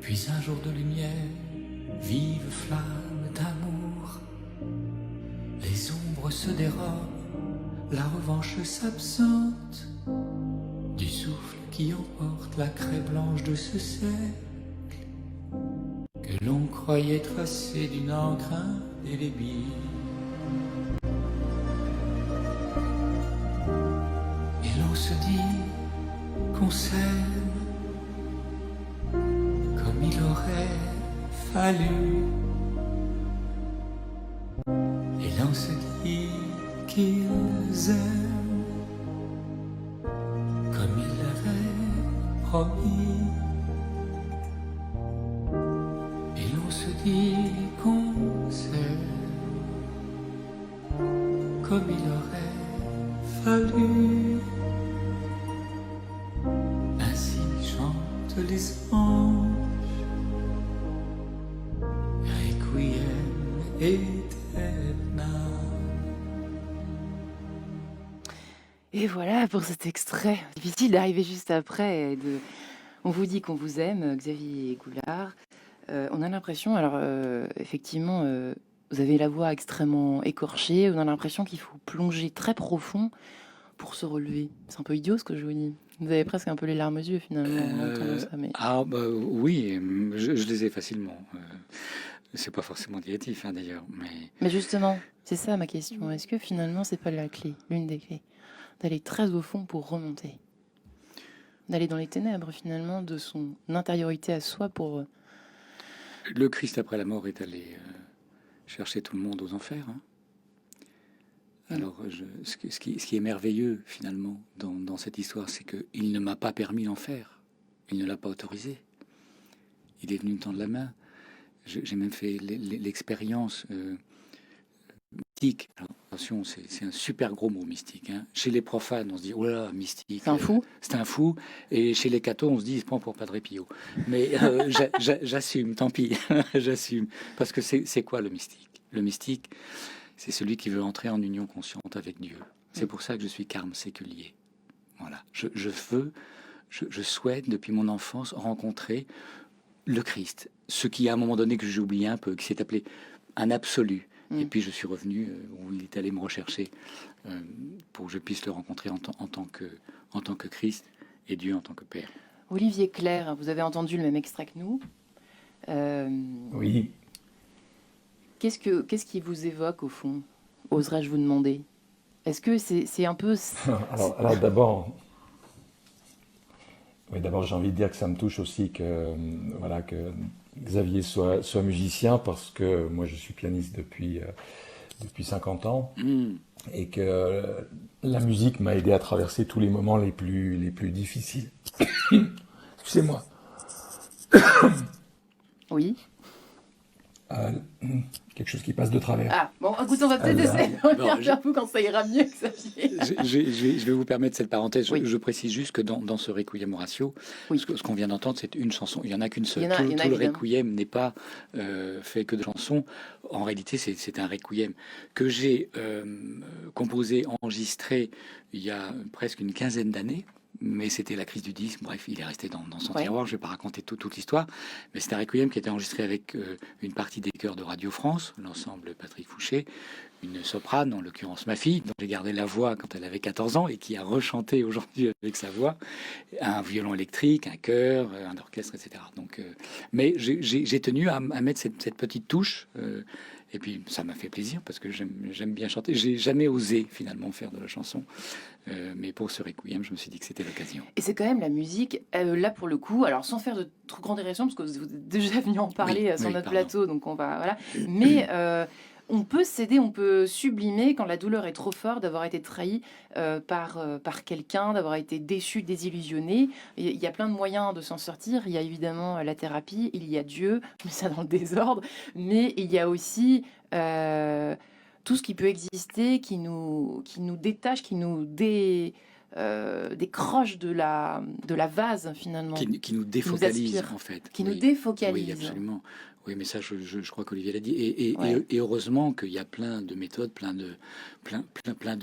Puis un jour de lumière, vive flamme d'amour. Les ombres se dérobent, la revanche s'absente du souffle qui emporte la craie blanche de ce siècle que l'on croyait tracé d'une encre indélébile. Et l'on se dit qu'on s'aime comme il aurait fallu. Et l'on se dit qu'ils aiment comme il l'avait promis. Et l'on se dit qu'on s'aime comme il aurait fallu. Ainsi chantent les anges, Requiem aeternam. Et voilà pour cet extrait. Difficile d'arriver juste après. On vous dit qu'on vous aime, Xavier Goulard. On a l'impression, alors effectivement, vous avez la voix extrêmement écorchée. On a l'impression qu'il faut plonger très profond pour se relever. C'est un peu idiot ce que je vous dis. Vous avez presque un peu les larmes aux yeux finalement en entendant ça. Mais... Ah bah, oui, je les ai facilement. C'est pas forcément négatif d'ailleurs, Mais justement, c'est ça ma question. Est-ce que finalement c'est pas la clé, l'une des clés, d'aller très au fond pour remonter, d'aller dans les ténèbres finalement de son intériorité à soi pour... Le Christ après la mort est allé chercher tout le monde aux enfers. Alors, ce qui est merveilleux finalement dans cette histoire, c'est qu'il ne m'a pas permis l'enfer. Il ne l'a pas autorisé. Il est venu me tendre la main. J'ai même fait l'expérience mystique. Alors, attention, c'est un super gros mot, mystique. Chez les profanes, on se dit, oh là, mystique. C'est un fou. C'est un fou. Et chez les cathos, on se dit, il se prend pour Padre Pio. Mais j'assume, tant pis. J'assume. Parce que c'est quoi le mystique? Le mystique, c'est celui qui veut entrer en union consciente avec Dieu. C'est pour ça que je suis carme séculier. Voilà. Je souhaite, depuis mon enfance, rencontrer le Christ. Ce qui, à un moment donné, que j'ai oublié un peu, qui s'est appelé un absolu. Et puis je suis revenu où il est allé me rechercher pour que je puisse le rencontrer en tant que Christ et Dieu en tant que Père. Olivier Clerc, vous avez entendu le même extrait que nous. Oui. Qu'est-ce qui vous évoque au fond? Oserais-je vous demander? Est-ce que c'est un peu... Alors d'abord... Oui, d'abord, j'ai envie de dire que ça me touche aussi que Xavier soit musicien, parce que moi, je suis pianiste depuis 50 ans, et que la musique m'a aidé à traverser tous les moments les plus difficiles. Excusez-moi. Oui. Quelque chose qui passe de travers. Ah, bon, écoute, on va peut-être essayer de revenir vers vous quand ça ira mieux, Xavier. Je vais vous permettre cette parenthèse. Oui. Je précise juste que dans ce Requiem Horatio, Oui. ce qu'on vient d'entendre, c'est une chanson. Il n'y en a qu'une seule. Il y en a Tout le évidemment. Requiem n'est pas fait que de chansons. En réalité, c'est un Requiem que j'ai composé, enregistré il y a presque une quinzaine d'années. Mais c'était la crise du disque. Bref, il est resté dans son tiroir. Je ne vais pas raconter toute l'histoire. Mais c'est un Requiem qui a été enregistré avec une partie des chœurs de Radio France, l'ensemble Patrick Fouché, une soprane, en l'occurrence ma fille, dont j'ai gardé la voix quand elle avait 14 ans et qui a rechanté aujourd'hui avec sa voix, un violon électrique, un chœur, un orchestre, etc. Donc, mais j'ai tenu à mettre cette petite touche. Et puis ça m'a fait plaisir parce que j'aime bien chanter. J'ai jamais osé finalement faire de la chanson, mais pour ce Requiem, je me suis dit que c'était l'occasion. Et c'est quand même la musique, là pour le coup, alors sans faire de trop grande digression, parce que vous êtes déjà venu en parler sur notre plateau, donc on va... Voilà. Mais on peut céder, on peut sublimer quand la douleur est trop forte, d'avoir été trahi par quelqu'un, d'avoir été déçu, désillusionné. Il y a plein de moyens de s'en sortir. Il y a évidemment la thérapie, il y a Dieu, je mets ça dans le désordre, mais il y a aussi tout ce qui peut exister, qui nous détache, qui nous décroche de la vase finalement. Qui nous défocalise aspire, en fait. Qui nous défocalise. Oui, absolument. Oui, mais ça, je crois qu'Olivier l'a dit. Et heureusement qu'il y a plein de méthodes, plein de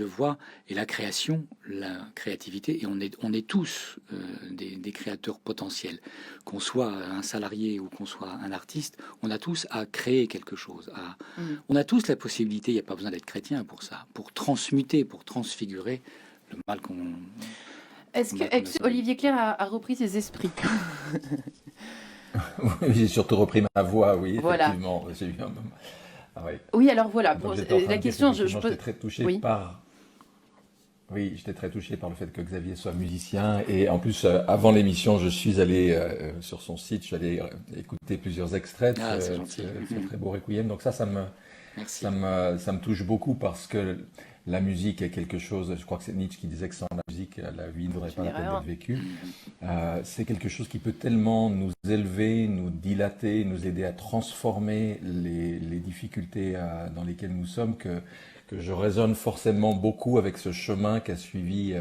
voies. Et la création, la créativité, et on est tous des créateurs potentiels. Qu'on soit un salarié ou qu'on soit un artiste, on a tous à créer quelque chose. On a tous la possibilité, il n'y a pas besoin d'être chrétien pour ça, pour transmuter, pour transfigurer le mal qu'on... Est-ce que Olivier Clerc a repris ses esprits? Oui, j'ai surtout repris ma voix, oui, voilà. effectivement. J'ai eu un moment. Oui. Oui, alors voilà, pour la question, j'étais très touché par... Oui, j'étais très touché par le fait que Xavier soit musicien. Et en plus, avant l'émission, je suis allé sur son site, je suis allé écouter plusieurs extraits de ce très beau Requiem. Donc ça me touche beaucoup parce que la musique est quelque chose, je crois que c'est Nietzsche qui disait que sans la musique, la vie ne devrait pas la peine erreur. d'être vécue. C'est quelque chose qui peut tellement nous élever, nous dilater, nous aider à transformer les difficultés dans lesquelles nous sommes que je résonne forcément beaucoup avec ce chemin qu'a suivi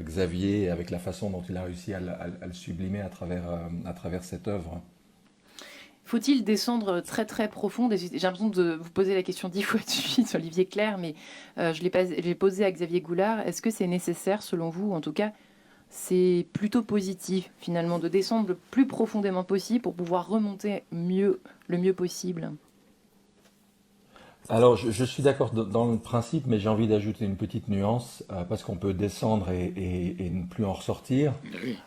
Xavier, avec la façon dont il a réussi à le sublimer à travers cette œuvre. Faut-il descendre très très profond? J'ai l'impression de vous poser la question 10 fois de suite, Olivier Clerc, mais je l'ai posé à Xavier Goulard. Est-ce que c'est nécessaire selon vous? En tout cas, c'est plutôt positif finalement de descendre le plus profondément possible pour pouvoir remonter le mieux possible. Alors, je suis d'accord dans le principe, mais j'ai envie d'ajouter une petite nuance, parce qu'on peut descendre et ne plus en ressortir. Oui.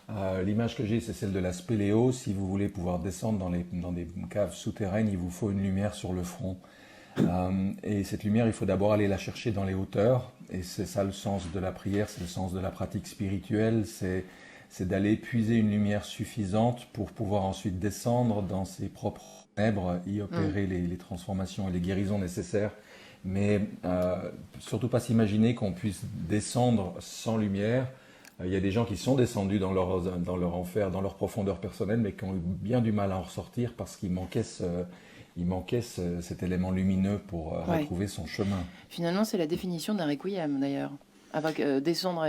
L'image que j'ai, c'est celle de la spéléo. Si vous voulez pouvoir descendre dans des caves souterraines, il vous faut une lumière sur le front. Et cette lumière, il faut d'abord aller la chercher dans les hauteurs. Et c'est ça le sens de la prière, c'est le sens de la pratique spirituelle, c'est d'aller puiser une lumière suffisante pour pouvoir ensuite descendre dans ses propres ténèbres, y opérer les transformations et les guérisons nécessaires, mais surtout pas s'imaginer qu'on puisse descendre sans lumière. Il y a des gens qui sont descendus dans leur enfer, dans leur profondeur personnelle, mais qui ont eu bien du mal à en ressortir parce qu'il manquait cet élément lumineux pour retrouver son chemin. Finalement, c'est la définition d'un requiem d'ailleurs. Avec, descendre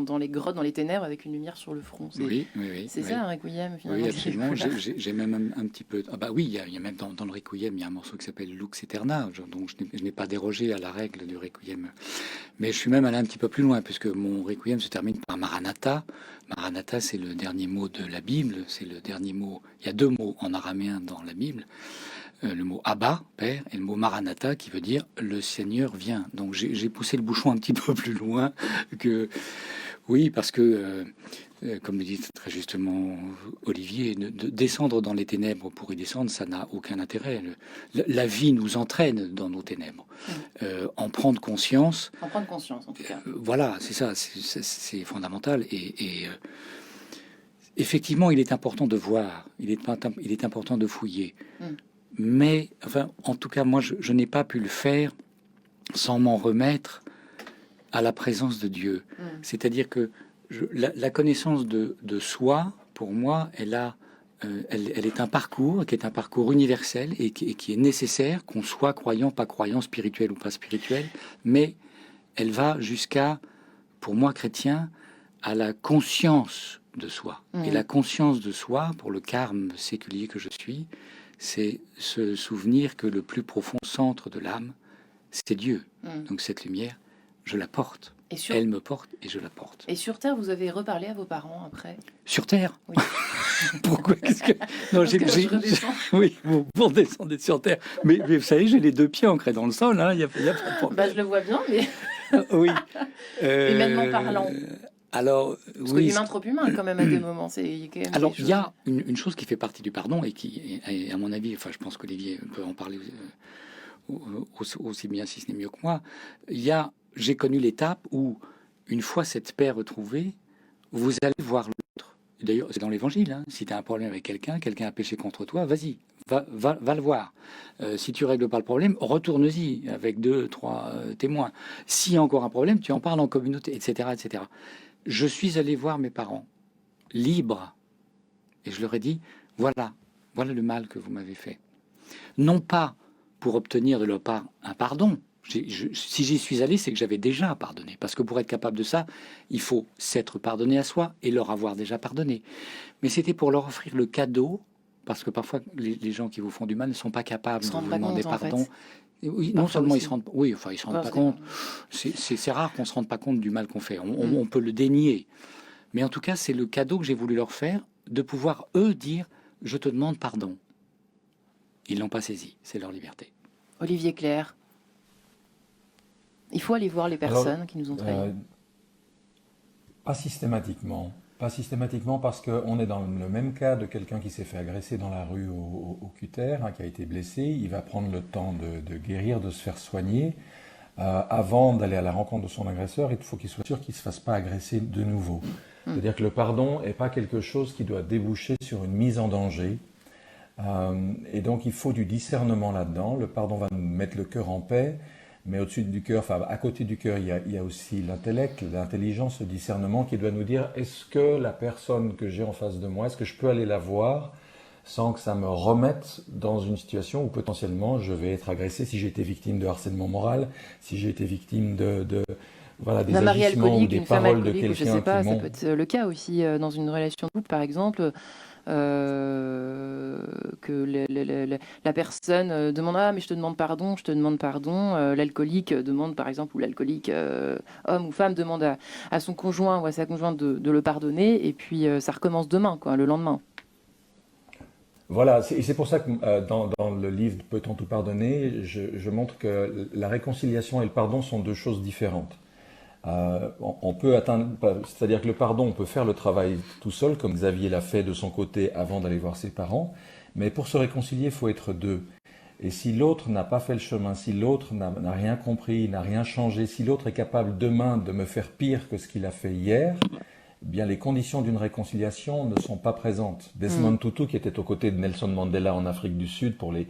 dans les grottes, dans les ténèbres, avec une lumière sur le front. Oui. C'est ça un requiem, finalement. Oui, absolument. J'ai même un petit peu... Ah bah oui, il y a même dans le requiem, il y a un morceau qui s'appelle Lux Aeterna, donc je n'ai pas dérogé à la règle du requiem. Mais je suis même allé un petit peu plus loin, puisque mon requiem se termine par Maranatha. Maranatha, c'est le dernier mot de la Bible, c'est le dernier mot... Il y a 2 mots en araméen dans la Bible. Le mot Abba, Père, et le mot Maranatha, qui veut dire le Seigneur vient. Donc j'ai poussé le bouchon un petit peu plus loin que... Oui, parce que, comme le dit très justement Olivier, de descendre dans les ténèbres pour y descendre, ça n'a aucun intérêt. La vie nous entraîne dans nos ténèbres. En prendre conscience... En prendre conscience, en tout cas. Voilà, c'est ça, c'est fondamental. Et effectivement, il est important de voir, il est important de fouiller. Mais, enfin, en tout cas, moi, je n'ai pas pu le faire sans m'en remettre à la présence de Dieu. C'est-à-dire que la connaissance de soi, pour moi, elle est un parcours qui est un parcours universel et qui est nécessaire, qu'on soit croyant, pas croyant, spirituel ou pas spirituel, mais elle va jusqu'à, pour moi, chrétien, à la conscience de soi. Et la conscience de soi, pour le carme séculier que je suis, c'est se souvenir que le plus profond centre de l'âme, c'est Dieu. Donc cette lumière, je la porte. Elle me porte et je la porte. Et sur Terre, vous avez reparlé à vos parents après? Sur Terre? Oui. Pourquoi? Non, oui, pour descendre sur Terre. Mais vous savez, j'ai les 2 pieds ancrés dans le sol. Hein, y a pas de problème. Bah, je le vois bien, mais... Oui. Humainement parlant. Alors, parce que l'humain trop humain, quand même, à des moments. Alors, il y a une chose qui fait partie du pardon et qui, à mon avis, enfin, je pense qu'Olivier peut en parler aussi bien, si ce n'est mieux que moi. J'ai connu l'étape où, une fois cette paix retrouvée, vous allez voir l'autre. D'ailleurs, c'est dans l'Évangile. Hein. Si tu as un problème avec quelqu'un a péché contre toi, vas-y, va le voir. Si tu règles pas le problème, retourne-y avec 2, 3 témoins. S'il y a encore un problème, tu en parles en communauté, etc., etc. Je suis allé voir mes parents, libres, et je leur ai dit, voilà le mal que vous m'avez fait. Non pas pour obtenir de leur part un pardon. Si j'y suis allé, c'est que j'avais déjà pardonné. Parce que pour être capable de ça, il faut s'être pardonné à soi et leur avoir déjà pardonné. Mais c'était pour leur offrir le cadeau, parce que parfois, les gens qui vous font du mal ne sont pas capables de vous demander pardon. Oui, non seulement ils se rendent pas compte. C'est rare qu'on se rende pas compte du mal qu'on fait. On peut le dénier. Mais en tout cas, c'est le cadeau que j'ai voulu leur faire, de pouvoir, eux, dire « je te demande pardon ». Ils l'ont pas saisi. C'est leur liberté. Olivier Clerc. Il faut aller voir les personnes qui nous ont trahis. Pas systématiquement. Pas systématiquement parce qu'on est dans le même cas de quelqu'un qui s'est fait agresser dans la rue au cutter, qui a été blessé. Il va prendre le temps de guérir, de se faire soigner. Avant d'aller à la rencontre de son agresseur, il faut qu'il soit sûr qu'il ne se fasse pas agresser de nouveau. C'est-à-dire que le pardon n'est pas quelque chose qui doit déboucher sur une mise en danger. Et donc il faut du discernement là-dedans. Le pardon va nous mettre le cœur en paix, Mais au-dessus du cœur, enfin à côté du cœur, il y a aussi l'intellect, l'intelligence, le discernement qui doit nous dire est-ce que la personne que j'ai en face de moi, est-ce que je peux aller la voir sans que ça me remette dans une situation où potentiellement je vais être agressé si j'ai été victime de harcèlement moral, si j'ai été victime voilà, des Un mari agissements ou alcoolique, des une femme paroles de alcoolique, je quelqu'un sais pas, qui ça m'ont... peut être le cas aussi dans une relation de couple, par exemple, que la personne demande ah mais je te demande pardon, je te demande pardon. L'alcoolique demande par exemple, ou l'alcoolique homme ou femme demande à son conjoint ou à sa conjointe de le pardonner, et puis ça recommence demain, quoi, le lendemain. Voilà, et c'est pour ça que dans le livre Peut-on tout pardonner, je montre que la réconciliation et le pardon sont deux choses différentes. On peut atteindre, c'est-à-dire que le pardon, on peut faire le travail tout seul, comme Xavier l'a fait de son côté avant d'aller voir ses parents, mais pour se réconcilier, il faut être deux. Et si l'autre n'a pas fait le chemin, si l'autre n'a rien compris, n'a rien changé, si l'autre est capable demain de me faire pire que ce qu'il a fait hier, eh bien les conditions d'une réconciliation ne sont pas présentes. Desmond Tutu, qui était aux côtés de Nelson Mandela en Afrique du Sud pour les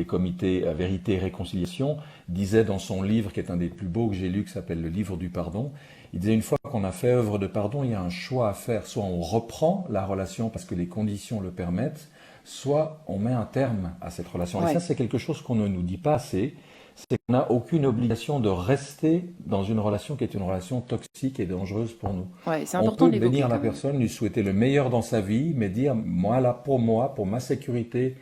comités Vérité et Réconciliation, disait dans son livre, qui est un des plus beaux que j'ai lu, qui s'appelle Le Livre du Pardon, il disait une fois qu'on a fait œuvre de pardon, il y a un choix à faire. Soit on reprend la relation parce que les conditions le permettent, soit on met un terme à cette relation. Ouais. Et ça, c'est quelque chose qu'on ne nous dit pas assez. C'est qu'on n'a aucune obligation de rester dans une relation qui est une relation toxique et dangereuse pour nous. Ouais, c'est On important peut de l'évoquer. bénir la quand même. personne, lui souhaiter le meilleur dans sa vie, mais dire, moi, pour ma sécurité,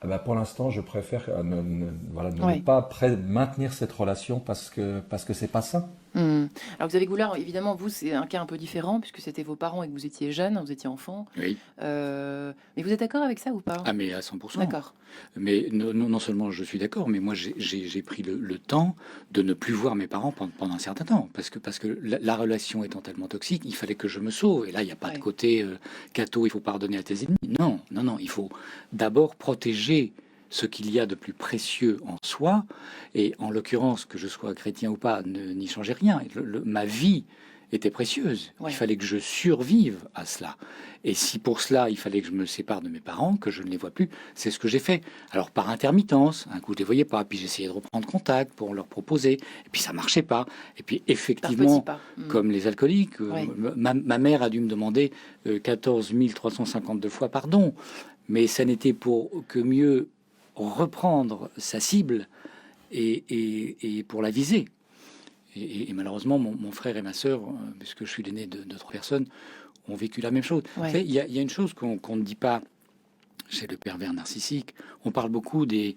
eh ben, pour l'instant, je préfère Ouais. ne pas maintenir cette relation parce que c'est pas ça. Alors Xavier Goulard, évidemment, vous, c'est un cas un peu différent, puisque c'était vos parents et que vous étiez jeune, vous étiez enfant. Oui. Mais vous êtes d'accord avec ça ou pas? Ah, mais à 100%. D'accord. Mais non seulement je suis d'accord, mais moi j'ai pris le temps de ne plus voir mes parents pendant un certain temps. Parce que la relation étant tellement toxique, il fallait que je me sauve. Et là, il n'y a pas de Ouais. côté Cato, il faut pardonner à tes ennemis. Non, il faut d'abord protéger ce qu'il y a de plus précieux en soi. Et en l'occurrence, que je sois chrétien ou pas, n'y changeait rien. Ma vie était précieuse. Ouais. Il fallait que je survive à cela. Et si pour cela, il fallait que je me sépare de mes parents, que je ne les vois plus, c'est ce que j'ai fait. Alors par intermittence, un coup je les voyais pas, puis j'essayais de reprendre contact pour leur proposer, et puis ça marchait pas. Et puis Par effectivement, petits pas. comme les alcooliques, Ouais. ma mère a dû me demander 14 352 fois pardon, mais ça n'était pour que mieux reprendre sa cible et pour la viser. Et malheureusement, mon frère et ma sœur, puisque je suis l'aîné de 3 personnes, ont vécu la même chose. Ouais. Vous savez, il y a une chose qu'on ne dit pas chez le pervers narcissique. On parle beaucoup si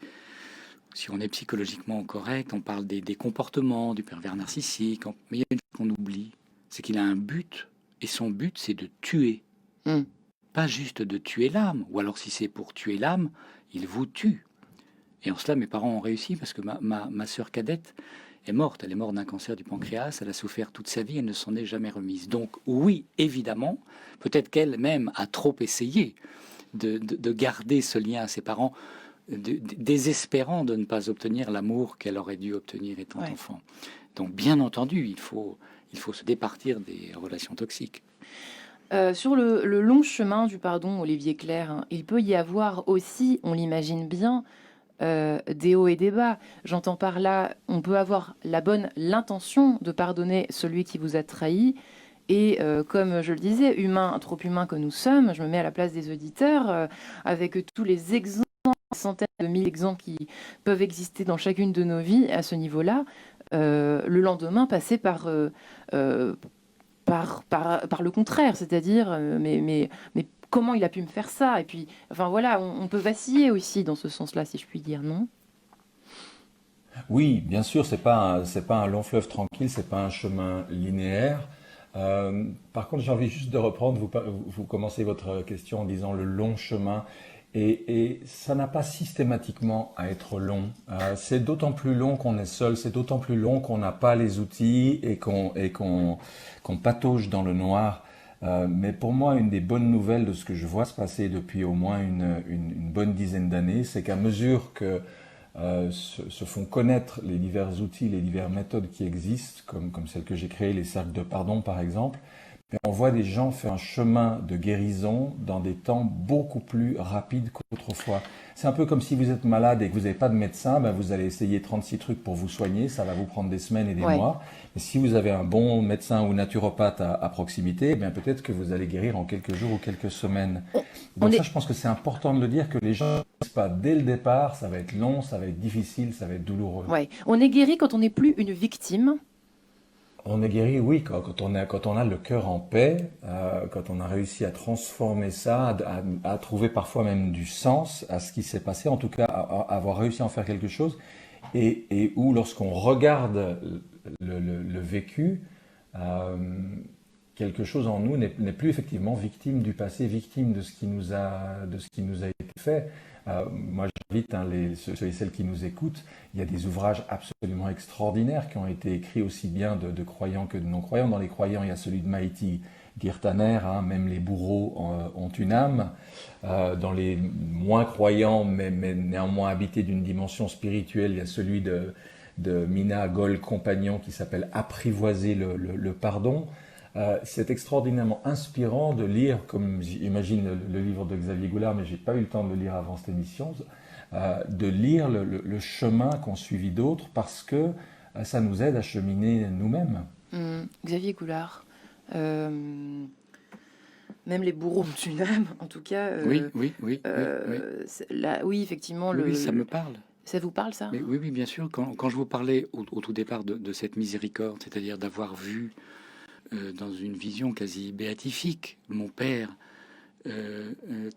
on est psychologiquement correct, on parle des comportements du pervers narcissique. Mais il y a une chose qu'on oublie, c'est qu'il a un but, et son but, c'est de tuer. Mm. Pas juste de tuer l'âme, ou alors si c'est pour tuer l'âme, il vous tue. Et en cela, mes parents ont réussi, parce que ma sœur cadette est morte. Elle est morte d'un cancer du pancréas. Elle a souffert toute sa vie. Elle ne s'en est jamais remise. Donc oui, évidemment, peut-être qu'elle-même a trop essayé de garder ce lien à ses parents, désespérant de ne pas obtenir l'amour qu'elle aurait dû obtenir étant Ouais. enfant. Donc bien entendu, il faut se départir des relations toxiques. Sur le long chemin du pardon, Olivier Clerc, hein, il peut y avoir aussi, on l'imagine bien, des hauts et des bas. J'entends par là, on peut avoir l'intention de pardonner celui qui vous a trahi. Et comme je le disais, trop humain que nous sommes, je me mets à la place des auditeurs, avec tous les exemples, centaines de mille exemples qui peuvent exister dans chacune de nos vies à ce niveau-là, le lendemain passer par le contraire, c'est-à-dire, mais comment il a pu me faire ça? Et puis, enfin voilà, on peut vaciller aussi dans ce sens-là, si je puis dire, non? Oui, bien sûr, c'est pas un long fleuve tranquille, c'est pas un chemin linéaire. Par contre, j'ai envie juste de reprendre, vous commencez votre question en disant le long chemin, et ça n'a pas systématiquement à être long. C'est d'autant plus long qu'on est seul, c'est d'autant plus long qu'on n'a pas les outils et qu'on patauge dans le noir. Mais pour moi, une des bonnes nouvelles de ce que je vois se passer depuis au moins une bonne dizaine d'années, c'est qu'à mesure que se font connaître les divers outils, les diverses méthodes qui existent, comme celles que j'ai créées, les cercles de pardon par exemple, Mais on voit des gens faire un chemin de guérison dans des temps beaucoup plus rapides qu'autrefois. C'est un peu comme si vous êtes malade et que vous n'avez pas de médecin, ben vous allez essayer 36 trucs pour vous soigner, ça va vous prendre des semaines et des mois. Mais si vous avez un bon médecin ou naturopathe à proximité, ben peut-être que vous allez guérir en quelques jours ou quelques semaines. Donc ça, je pense que c'est important de le dire, que les gens ne disent pas dès le départ, ça va être long, ça va être difficile, ça va être douloureux. Ouais. On est guéri quand on n'est plus une victime. On est guéri, oui, quand on a le cœur en paix, quand on a réussi à transformer ça, à trouver parfois même du sens à ce qui s'est passé, en tout cas à avoir réussi à en faire quelque chose, et où lorsqu'on regarde le vécu, quelque chose en nous n'est plus effectivement victime du passé, victime de ce qui nous a été fait. Moi, j'invite ceux et celles qui nous écoutent. Il y a des ouvrages absolument extraordinaires qui ont été écrits aussi bien de croyants que de non-croyants. Dans les croyants, il y a celui de Maïti Girtaner, même les bourreaux ont une âme. Dans les moins croyants, mais néanmoins habités d'une dimension spirituelle, il y a celui de Mina Gol-Compagnon qui s'appelle Apprivoiser le pardon. C'est extraordinairement inspirant de lire, comme j'imagine le livre de Xavier Goulard, mais je n'ai pas eu le temps de le lire avant cette émission, de lire le chemin qu'ont suivi d'autres, parce que ça nous aide à cheminer nous-mêmes. Xavier Goulard, même les bourreaux ont une âme, en tout cas. Oui, effectivement. Oui, ça me parle. Ça vous parle, ça? Mais oui, bien sûr. Quand je vous parlais au tout départ de cette miséricorde, c'est-à-dire d'avoir vu dans une vision quasi béatifique, mon père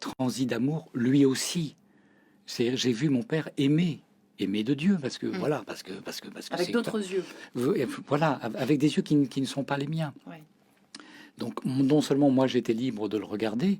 transi d'amour, lui aussi. J'ai vu mon père aimer de Dieu, parce que voilà, parce que avec d'autres yeux. Voilà, avec des yeux qui ne sont pas les miens. Ouais. Donc non seulement moi j'étais libre de le regarder,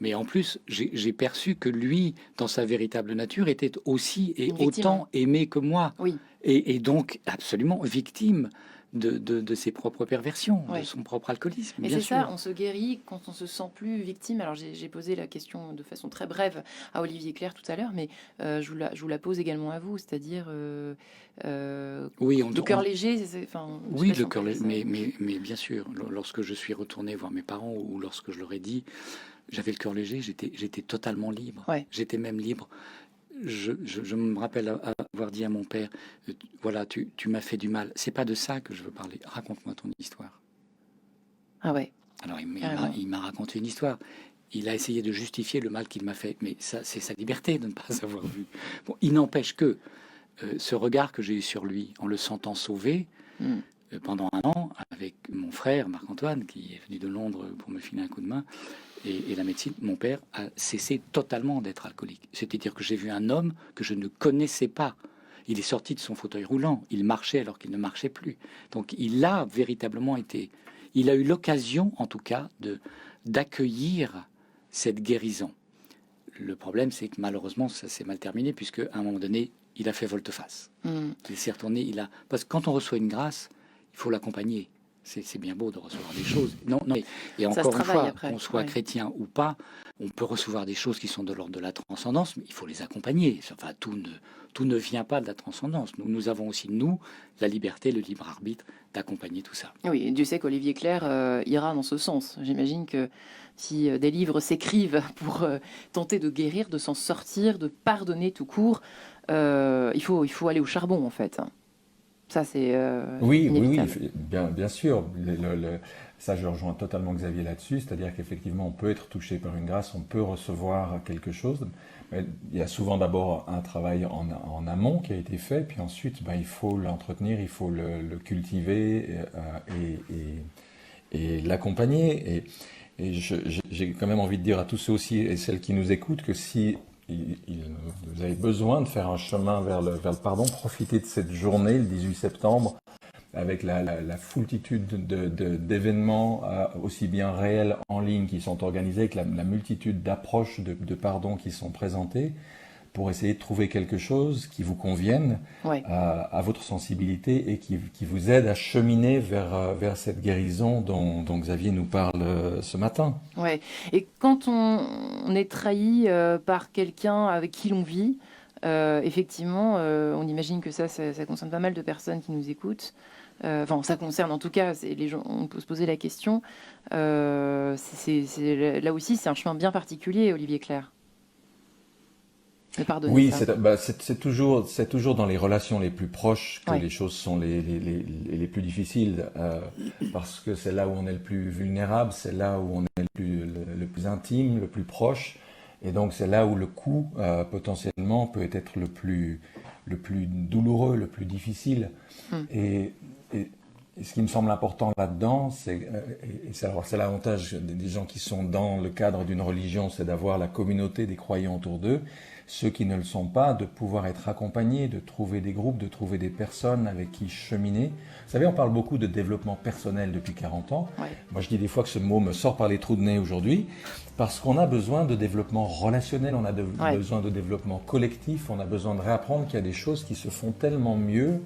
mais en plus j'ai perçu que lui, dans sa véritable nature, était aussi et autant aimé que moi, et donc absolument victime de ses propres perversions, de son propre alcoolisme. Et c'est ça, on se guérit quand on se sent plus victime. Alors j'ai posé la question de façon très brève à Olivier Clerc tout à l'heure, mais je vous la pose également à vous, c'est-à-dire le cœur léger. Oui, le cœur léger, mais bien sûr, lorsque je suis retourné voir mes parents ou lorsque je leur ai dit, j'avais le cœur léger, j'étais totalement libre. J'étais même libre. Je me rappelle avoir dit à mon père, voilà, tu m'as fait du mal. C'est pas de ça que je veux parler. Raconte-moi ton histoire. Ah ouais. Alors il m'a raconté une histoire. Il a essayé de justifier le mal qu'il m'a fait, mais ça, c'est sa liberté de ne pas avoir vu. Bon, il n'empêche que ce regard que j'ai eu sur lui, en le sentant sauvé, pendant un an, avec mon frère Marc-Antoine, qui est venu de Londres pour me filer un coup de main, et la médecine, mon père a cessé totalement d'être alcoolique. C'est-à-dire que j'ai vu un homme que je ne connaissais pas. Il est sorti de son fauteuil roulant. Il marchait alors qu'il ne marchait plus. Donc il a véritablement été... Il a eu l'occasion, en tout cas, d'accueillir cette guérison. Le problème, c'est que malheureusement, ça s'est mal terminé, puisque à un moment donné, il a fait volte-face. Il s'est retourné. Parce que quand on reçoit une grâce, il faut l'accompagner. C'est bien beau de recevoir des choses. Non. Et encore une fois, qu'on soit chrétien ou pas, on peut recevoir des choses qui sont de l'ordre de la transcendance, mais il faut les accompagner. Enfin, tout ne vient pas de la transcendance. Nous avons aussi, la liberté, le libre arbitre d'accompagner tout ça. Oui, et Dieu sait qu'Olivier Clerc ira dans ce sens. J'imagine que si des livres s'écrivent pour tenter de guérir, de s'en sortir, de pardonner tout court, il faut aller au charbon, en fait. Ça, c'est oui, bien sûr. Ça, je rejoins totalement Xavier là-dessus. C'est-à-dire qu'effectivement, on peut être touché par une grâce, on peut recevoir quelque chose. Mais il y a souvent d'abord un travail en amont qui a été fait, puis ensuite, il faut l'entretenir, il faut le cultiver et l'accompagner. Et j'ai quand même envie de dire à tous ceux aussi et celles qui nous écoutent que si vous avez besoin de faire un chemin vers le pardon, profitez de cette journée, le 18 septembre, avec la foultitude d'événements, aussi bien réels en ligne, qui sont organisés, avec la multitude d'approches de pardon qui sont présentées, pour essayer de trouver quelque chose qui vous convienne à votre sensibilité et qui vous aide à cheminer vers cette guérison dont Xavier nous parle ce matin. Ouais. Et quand on est trahi par quelqu'un avec qui l'on vit, Effectivement, on imagine que ça concerne pas mal de personnes qui nous écoutent. Enfin, ça concerne en tout cas, les gens, on peut se poser la question. Là aussi, c'est un chemin bien particulier, Olivier Clerc. De pardonner Oui, ça. c'est toujours dans les relations les plus proches que Ouais. les choses sont les plus difficiles, parce que c'est là où on est le plus vulnérable, c'est là où on est le plus intime, le plus proche, et donc c'est là où le coup potentiellement peut être le plus douloureux, le plus difficile. Et ce qui me semble important là-dedans, c'est l'avantage des gens qui sont dans le cadre d'une religion, c'est d'avoir la communauté des croyants autour d'eux. Ceux qui ne le sont pas, de pouvoir être accompagnés, de trouver des groupes, de trouver des personnes avec qui cheminer. Vous savez, on parle beaucoup de développement personnel depuis 40 ans. Ouais. Moi, je dis des fois que ce mot me sort par les trous de nez aujourd'hui, parce qu'on a besoin de développement relationnel, on a besoin de développement collectif, on a besoin de réapprendre qu'il y a des choses qui se font tellement mieux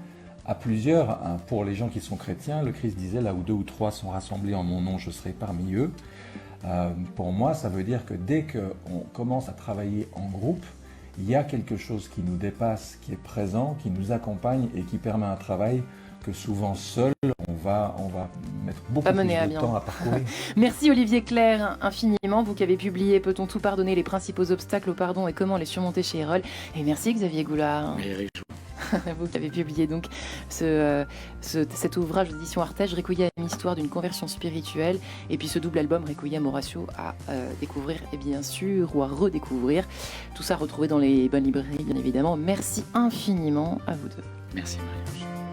à plusieurs. Pour les gens qui sont chrétiens, le Christ disait, là où 2 ou 3 sont rassemblés en mon nom, je serai parmi eux. Pour moi, ça veut dire que dès qu'on commence à travailler en groupe, il y a quelque chose qui nous dépasse, qui est présent, qui nous accompagne et qui permet un travail que souvent seul, on va mettre beaucoup plus de temps à parcourir. Merci Olivier Clerc infiniment, vous qui avez publié Peut-on tout pardonner, les principaux obstacles au pardon et comment les surmonter chez Erol. Et merci Xavier Goulard. Vous qui avez publié donc cet ouvrage d'édition Artege, Requiem, histoire d'une conversion spirituelle, et puis ce double album Requiem Horatio à découvrir et bien sûr ou à redécouvrir. Tout ça retrouvé dans les bonnes librairies bien évidemment. Merci infiniment à vous deux. Merci Marie-Ange.